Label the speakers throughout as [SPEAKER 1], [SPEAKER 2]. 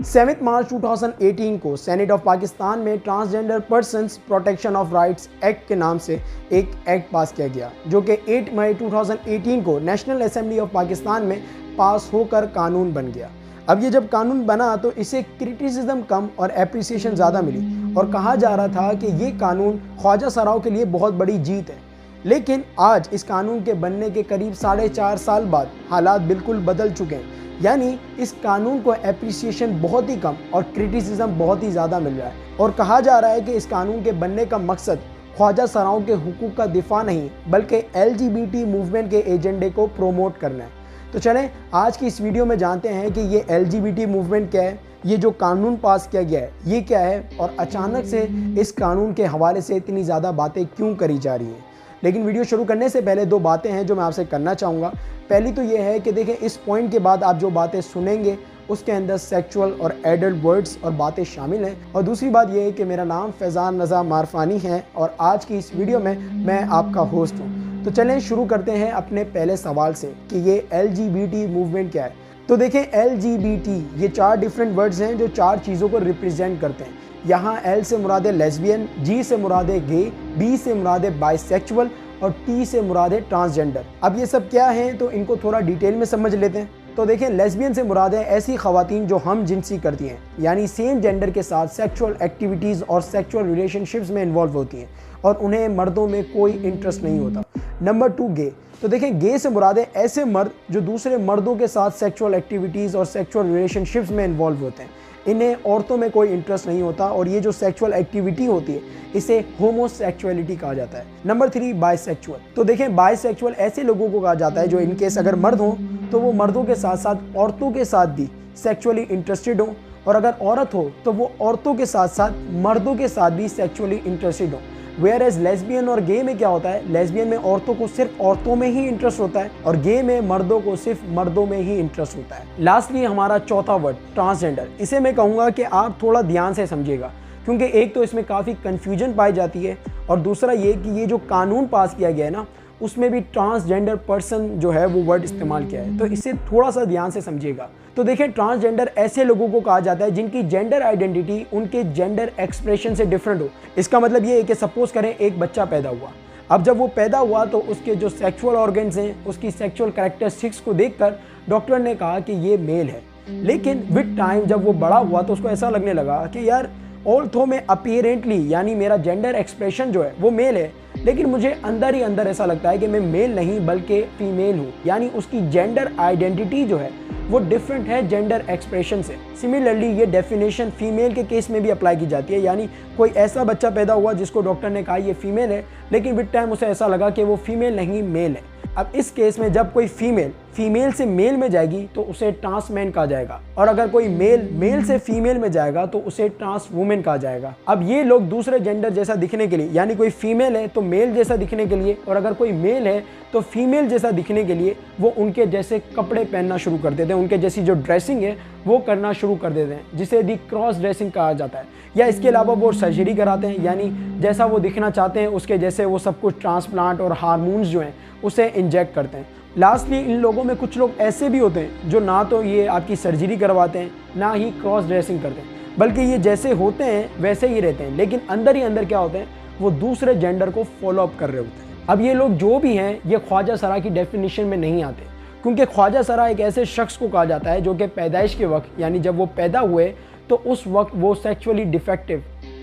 [SPEAKER 1] 7 मार्च 2018 को senate of Pakistan में transgender persons protection of rights act के नाम से एक एक्ट पास किया गया, जो कि 8 मई 2018 को नेशनल असेंबली ऑफ पाकिस्तान में पास होकर कानून बन गया। अब ये जब कानून बना तो इसे क्रिटिसिज्म कम और एप्रिसिएशन ज़्यादा मिली और कहा जा रहा था कि ये कानून ख्वाजा सराओं के लिए बहुत बड़ी जीत है। लेकिन आज इस कानून के बनने के करीब 4.5 साल बाद हालात बिल्कुल बदल चुके हैं, यानी इस कानून को एप्रिसिएशन बहुत ही कम और क्रिटिसिज्म बहुत ही ज़्यादा मिल रहा है और कहा जा रहा है कि इस कानून के बनने का मकसद ख्वाजा सराओं के हुकूक का दिफा नहीं बल्कि LGBT मूवमेंट के एजेंडे को प्रोमोट करना है। तो चलें आज की इस वीडियो में जानते हैं कि ये LGBT मूवमेंट क्या है, ये जो कानून पास किया गया है ये क्या है और अचानक से इस कानून के हवाले से इतनी ज़्यादा बातें क्यों करी जा रही हैं। लेकिन वीडियो शुरू करने से पहले 2 बातें हैं जो मैं आपसे करना चाहूँगा। पहली तो ये है कि देखें, इस पॉइंट के बाद आप जो बातें सुनेंगे उसके अंदर सेक्सुअल और एडल्ट वर्ड्स और बातें शामिल हैं। और दूसरी बात ये है कि मेरा नाम फैज़ान रज़ा मारफानी है और आज की इस वीडियो में मैं आपका होस्ट हूँ। तो चलें शुरू करते हैं अपने पहले सवाल से कि ये LGBT मूवमेंट क्या है। तो देखें, LGBT ये 4 डिफरेंट वर्ड्स हैं जो 4 चीज़ों को रिप्रेजेंट करते हैं। यहाँ L से मुराद है लेस्बियन, G से मुराद है गे, B से मुराद है बाइसेक्सुअल और T से मुराद है ट्रांसजेंडर। अब ये सब क्या हैं तो इनको थोड़ा डिटेल में समझ लेते हैं। तो देखें, लेस्बियन से मुराद है ऐसी खवातीन जो हम जिनसी करती हैं, यानी सेम जेंडर के साथ सेक्सुअल एक्टिविटीज़ और सेक्सुअल रिलेशनशिप्स में इन्वॉल्व होती हैं और उन्हें मर्दों में कोई इंटरेस्ट नहीं होता। नंबर 2 गे। तो देखें, गे से मुराद है ऐसे मर्द जो दूसरे मर्दों के साथ सेक्सुअल एक्टिविटीज़ और सेक्सुअल रिलेशनशिप्स में इन्वॉल्व होते हैं, इन्हें औरतों में कोई इंटरेस्ट नहीं होता और ये जो सेक्सुअल एक्टिविटी होती है इसे होमोसेक्सुअलिटी कहा जाता है। Number 3 bisexual. तो देखें, बाइसेक्सुअल ऐसे लोगों को कहा जाता है जो इनकेस अगर मर्द हो तो वो मर्दों के साथ साथ औरतों के साथ भी सेक्सुअली इंटरेस्टेड हो और अगर औरत हो तो वो औरतों के साथ साथ मर्दों के साथ भी सेक्सुअली इंटरेस्टेड हो। वेयर एज लेस्बियन और गे में क्या होता है, लेस्बियन में औरतों को सिर्फ औरतों में ही इंटरेस्ट होता है और गे में मर्दों को सिर्फ मर्दों में ही इंटरेस्ट होता है। लास्टली हमारा चौथा वर्ड ट्रांसजेंडर, इसे मैं कहूँगा कि आप थोड़ा ध्यान से समझिएगा क्योंकि एक तो इसमें काफ़ी कन्फ्यूजन पाई जाती है और दूसरा ये कि ये जो कानून पास किया गया है ना उसमें भी ट्रांसजेंडर पर्सन जो है वो वर्ड इस्तेमाल किया है, तो इसे थोड़ा सा ध्यान से समझिएगा। तो देखें, ट्रांसजेंडर ऐसे लोगों को कहा जाता है जिनकी जेंडर आइडेंटिटी उनके जेंडर एक्सप्रेशन से डिफरेंट हो। इसका मतलब ये है कि सपोज करें एक बच्चा पैदा हुआ, अब जब वो पैदा हुआ तो उसके जो सेक्सुअल ऑर्गन्स हैं उसकी सेक्सुअल कैरेक्टरिस्टिक्स को देखकर डॉक्टर ने कहा कि ये मेल है। लेकिन विद टाइम जब वो बड़ा हुआ तो उसको ऐसा लगने लगा कि यार ऑल्थो में अपीयरेंटली यानी मेरा जेंडर एक्सप्रेशन जो है वो मेल है, लेकिन मुझे अंदर ही अंदर ऐसा लगता है कि मैं मेल नहीं बल्कि फीमेल हूँ, यानी उसकी जेंडर आइडेंटिटी जो है वो डिफरेंट है जेंडर एक्सप्रेशन से। सिमिलरली ये डेफिनेशन फीमेल के केस में भी अप्लाई की जाती है, यानी कोई ऐसा बच्चा पैदा हुआ जिसको डॉक्टर ने कहा ये फीमेल है लेकिन विद टाइम उसे ऐसा लगा कि वो फीमेल नहीं मेल है। अब इस केस में जब कोई फीमेल से मेल में जाएगी तो उसे ट्रांसमैन कहा जाएगा और अगर कोई मेल से फीमेल में जाएगा तो उसे ट्रांस वुमेन कहा जाएगा। अब ये लोग दूसरे जेंडर जैसा दिखने के लिए, यानी कोई फीमेल है तो मेल जैसा दिखने के लिए और अगर कोई मेल है तो फीमेल जैसा दिखने के लिए वो उनके जैसे कपड़े पहनना शुरू कर देते हैं, उनके जैसी जो ड्रेसिंग है वो करना शुरू कर देते हैं जिसे दी क्रॉस ड्रेसिंग कहा जाता है। या इसके अलावा वो सर्जरी कराते हैं, यानी जैसा वो दिखना चाहते हैं उसके जैसे वो सब कुछ ट्रांसप्लांट और हार्मोन्स जो हैं उसे इंजेक्ट करते हैं। लास्टली इन लोगों में कुछ लोग ऐसे भी होते हैं जो ना तो ये आपकी सर्जरी करवाते हैं ना ही क्रॉस ड्रेसिंग करते हैं, बल्कि ये जैसे होते हैं वैसे ही रहते हैं, लेकिन अंदर ही अंदर क्या होते हैं वो दूसरे जेंडर को फॉलो अप कर रहे होते हैं। अब ये लोग जो भी हैं ये ख्वाजा सरा की डेफिनेशन में नहीं आते क्योंकि ख्वाजा सरा एक ऐसे शख्स को कहा जाता है जो कि पैदाइश के वक्त, यानी जब वो पैदा हुए तो उस वक्त वो सेक्सुअली डिफेक्टिव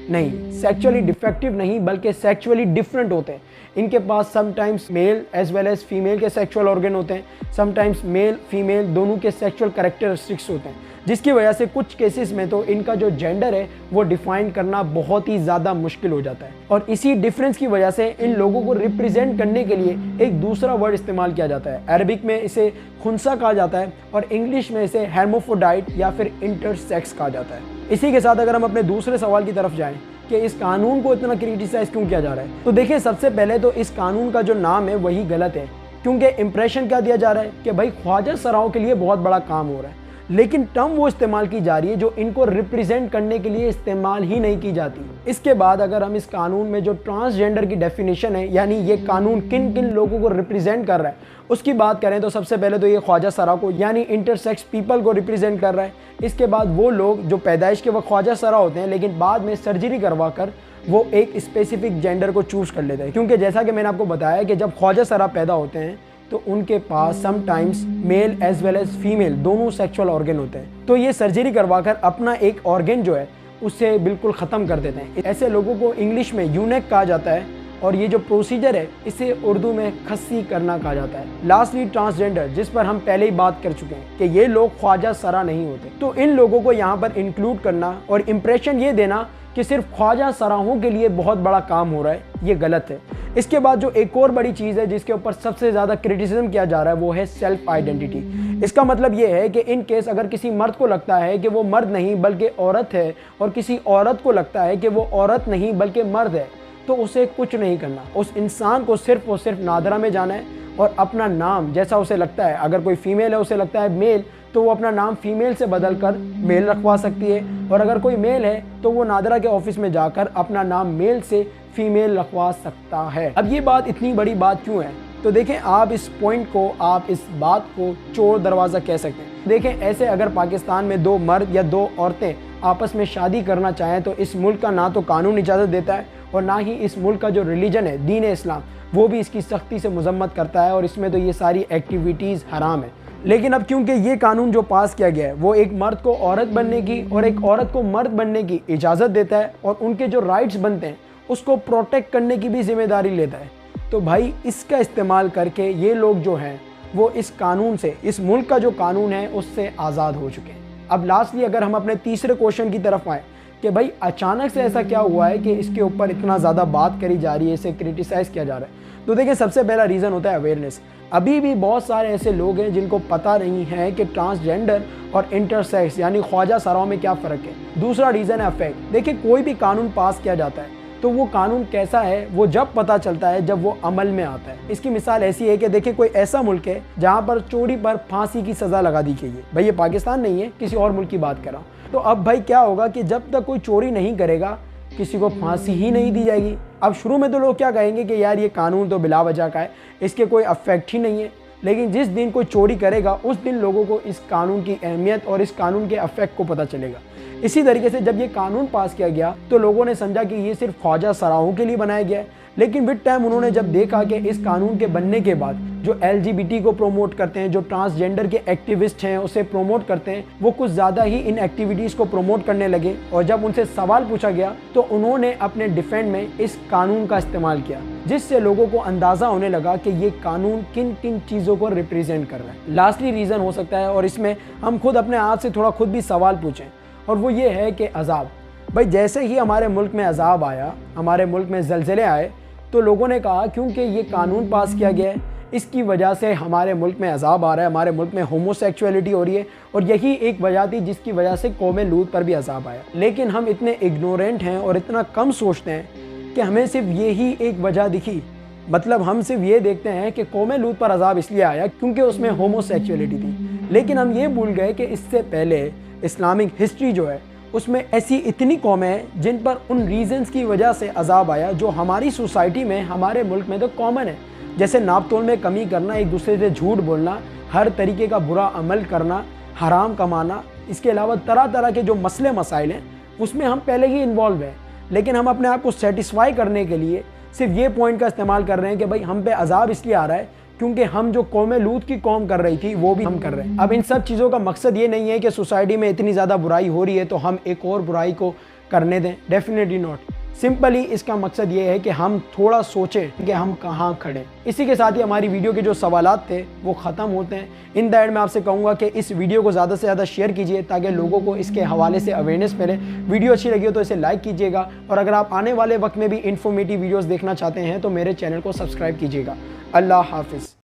[SPEAKER 1] नहीं बल्कि सेक्सुअली डिफरेंट होते हैं। इनके पास sometimes male as well as female के सेक्सुअल ऑर्गन होते हैं, समटाइम्स मेल फीमेल दोनों के सेक्सुअल कैरेक्टरिस्टिक्स होते हैं, जिसकी वजह से कुछ केसेस में तो इनका जो जेंडर है वो डिफाइन करना बहुत ही ज़्यादा मुश्किल हो जाता है। और इसी डिफरेंस की वजह से इन लोगों को रिप्रेजेंट करने के लिए एक दूसरा वर्ड इस्तेमाल किया जाता है। अरबिक में इसे खुंसा कहा जाता है और इंग्लिश में इसे हेर्मोफ्रोडाइट या फिर इंटरसेक्स कहा जाता है। इसी के साथ अगर हम अपने दूसरे सवाल की तरफ जाएं कि इस कानून को इतना क्रिटिसाइज क्यों किया जा रहा है, तो देखिए सबसे पहले तो इस कानून का जो नाम है वही गलत है क्योंकि इंप्रेशन क्या दिया जा रहा है कि भाई ख्वाजा सराओं के लिए बहुत बड़ा काम हो रहा है, लेकिन टर्म वो इस्तेमाल की जा रही है जो इनको रिप्रेजेंट करने के लिए इस्तेमाल ही नहीं की जाती। इसके बाद अगर हम इस कानून में जो ट्रांसजेंडर की डेफिनेशन है, यानी ये कानून किन किन लोगों को रिप्रेजेंट कर रहा है, उसकी बात करें तो सबसे पहले तो ये ख्वाजा सरा को यानी इंटरसेक्स पीपल को रिप्रेजेंट कर रहा है। इसके बाद वो लोग जो पैदाइश के वक्त ख्वाजा सरा होते हैं लेकिन बाद में सर्जरी करवा कर वो एक स्पेसिफिक जेंडर को चूज कर लेते हैं, क्योंकि जैसा कि मैंने आपको बताया कि जब ख्वाजा सरा पैदा होते हैं तो उनके पास sometimes male as well as female दोनों सेक्सुअल ऑर्गन होते हैं, तो ये सर्जरी करवाकर अपना एक ऑर्गन जो है उससे बिल्कुल ख़त्म कर देते हैं। ऐसे लोगों को इंग्लिश में यूनेक कहा जाता है और ये जो प्रोसीजर है इसे उर्दू में खस्सी करना कहा जाता है। लास्टली ट्रांसजेंडर, जिस पर हम पहले ही बात कर चुके हैं कि ये लोग ख्वाजा सरा नहीं होते, तो इन लोगों को यहाँ पर इंक्लूड करना और इम्प्रेशन ये देना कि सिर्फ ख्वाजा सराहों के लिए बहुत बड़ा काम हो रहा है, ये गलत है। इसके बाद जो एक और बड़ी चीज़ है जिसके ऊपर सबसे ज़्यादा क्रिटिसिज्म किया जा रहा है वो है सेल्फ आइडेंटिटी। इसका मतलब ये है कि इन केस अगर किसी मर्द को लगता है कि वो मर्द नहीं बल्कि औरत है और किसी औरत को लगता है कि वो औरत नहीं बल्कि मर्द है, तो उसे कुछ नहीं करना। उस इंसान को सिर्फ और सिर्फ नादरा में जाना है और अपना नाम जैसा उसे लगता है, अगर कोई फीमेल है उसे लगता है मेल, तो वो अपना नाम फीमेल से बदल कर मेल रखवा सकती है, और अगर कोई मेल है तो वो नादरा के ऑफिस में जाकर अपना नाम मेल से फीमेल रखवा सकता है। अब ये बात इतनी बड़ी बात क्यों है? तो देखें, आप इस पॉइंट को, आप इस बात को चोर दरवाज़ा कह सकते हैं। देखें, ऐसे अगर पाकिस्तान में दो मर्द या दो औरतें आपस में शादी करना चाहें तो इस मुल्क का ना तो कानून इजाज़त देता है और ना ही इस मुल्क का जो रिलीजन है, दीन इस्लाम, वो भी इसकी सख्ती से मजम्मत करता है और इसमें तो ये सारी एक्टिविटीज़ हराम है। लेकिन अब क्योंकि ये कानून जो पास किया गया है वो एक मर्द को औरत बनने की और एक औरत को मर्द बनने की इजाज़त देता है और उनके जो राइट्स बनते हैं उसको प्रोटेक्ट करने की भी जिम्मेदारी लेता है, तो भाई इसका इस्तेमाल करके ये लोग जो हैं वो इस कानून से, इस मुल्क का जो कानून है उससे आज़ाद हो चुके हैं। अब लास्टली अगर हम अपने तीसरे क्वेश्चन की तरफ आएँ कि भाई अचानक से ऐसा क्या हुआ है कि इसके ऊपर इतना ज़्यादा बात करी जा रही है, इसे क्रिटिसाइज़ किया जा रहा है, तो देखिए सबसे पहला रीज़न होता है अवेयरनेस। अभी भी बहुत सारे ऐसे लोग हैं जिनको पता नहीं है कि ट्रांसजेंडर और इंटरसेक्स यानी ख्वाजा सराओं में क्या फ़र्क है। दूसरा रीज़न है अफेक्ट। देखिए, कोई भी कानून पास किया जाता है तो वो कानून कैसा है वो जब पता चलता है जब वो अमल में आता है। इसकी मिसाल ऐसी है कि देखिए, कोई ऐसा मुल्क है जहाँ पर चोरी पर फांसी की सज़ा लगा दी गई है। भाई ये पाकिस्तान नहीं है, किसी और मुल्क की बात कर रहा हूँ। तो अब भाई क्या होगा कि जब तक कोई चोरी नहीं करेगा किसी को फांसी ही नहीं दी जाएगी। अब शुरू में तो लोग क्या कहेंगे कि यार ये कानून तो बिला वजह का है, इसके कोई अफेक्ट ही नहीं है, लेकिन जिस दिन कोई चोरी करेगा उस दिन लोगों को इस कानून की अहमियत और इस कानून के अफेक्ट को पता चलेगा। इसी तरीके से जब ये कानून पास किया गया तो लोगों ने समझा कि ये सिर्फ ख्वाजा सराहों के लिए बनाया गया है, लेकिन विद टाइम उन्होंने जब देखा कि इस कानून के बनने के बाद जो LGBT को प्रमोट करते हैं, जो ट्रांसजेंडर के एक्टिविस्ट हैं उसे प्रमोट करते हैं, वो कुछ ज़्यादा ही इन एक्टिविटीज़ को प्रमोट करने लगे और जब उनसे सवाल पूछा गया तो उन्होंने अपने डिफेंड में इस कानून का इस्तेमाल किया, जिससे लोगों को अंदाज़ा होने लगा कि ये कानून किन किन चीज़ों को रिप्रेजेंट कर रहा है। लास्टली रीज़न हो सकता है, और इसमें हम खुद अपने आप से थोड़ा खुद भी सवाल पूछें, और वो ये है कि अजाब। भाई जैसे ही हमारे मुल्क में अजाब आया, हमारे मुल्क में ज़लज़ले आए, तो लोगों ने कहा क्योंकि ये कानून पास किया गया है इसकी वजह से हमारे मुल्क में अजाब आ रहा है, हमारे मुल्क में होमोसेक्सुअलिटी हो रही है, और यही एक वजह थी जिसकी वजह से कौम लूत पर भी अजाब आया। लेकिन हम इतने इग्नोरेंट हैं और इतना कम सोचते हैं कि हमें सिर्फ यही एक वजह दिखी। मतलब हम सिर्फ ये देखते हैं कि कौम लूत पर अजाब इसलिए आया क्योंकि उसमें होमोसेक्सुअलिटी थी, लेकिन हम ये भूल गए कि इससे पहले इस्लामिक हिस्ट्री जो है उसमें ऐसी इतनी कौमें हैं जिन पर उन रीजंस की वजह से अजाब आया जो हमारी सोसाइटी में, हमारे मुल्क में तो कॉमन है। जैसे नाप तोल में कमी करना, एक दूसरे से झूठ बोलना, हर तरीके का बुरा अमल करना, हराम कमाना, इसके अलावा तरह तरह के जो मसले मसाइल हैं उसमें हम पहले ही इन्वॉल्व हैं, लेकिन हम अपने आप को सेटिस्फाई करने के लिए सिर्फ ये पॉइंट का इस्तेमाल कर रहे हैं कि भाई हम पे अजाब इसलिए आ रहा है क्योंकि हम जो कौम लूत की कौम कर रही थी वो भी हम कर रहे हैं। अब इन सब चीज़ों का मकसद ये नहीं है कि सोसाइटी में इतनी ज़्यादा बुराई हो रही है तो हम एक और बुराई को करने दें, डेफिनेटली नॉट। सिंपली इसका मकसद ये है कि हम थोड़ा सोचें कि हम कहाँ खड़े। इसी के साथ ही हमारी वीडियो के जो सवालात थे वो ख़त्म होते हैं। इन द एंड मैं आपसे कहूँगा कि इस वीडियो को ज़्यादा से ज़्यादा शेयर कीजिए ताकि लोगों को इसके हवाले से अवेयरनेस मिले। वीडियो अच्छी लगी हो तो इसे लाइक कीजिएगा, और अगर आप आने वाले वक्त में भी इन्फॉर्मेटिव वीडियोज़ देखना चाहते हैं तो मेरे चैनल को सब्सक्राइब कीजिएगा। अल्लाह हाफिज़।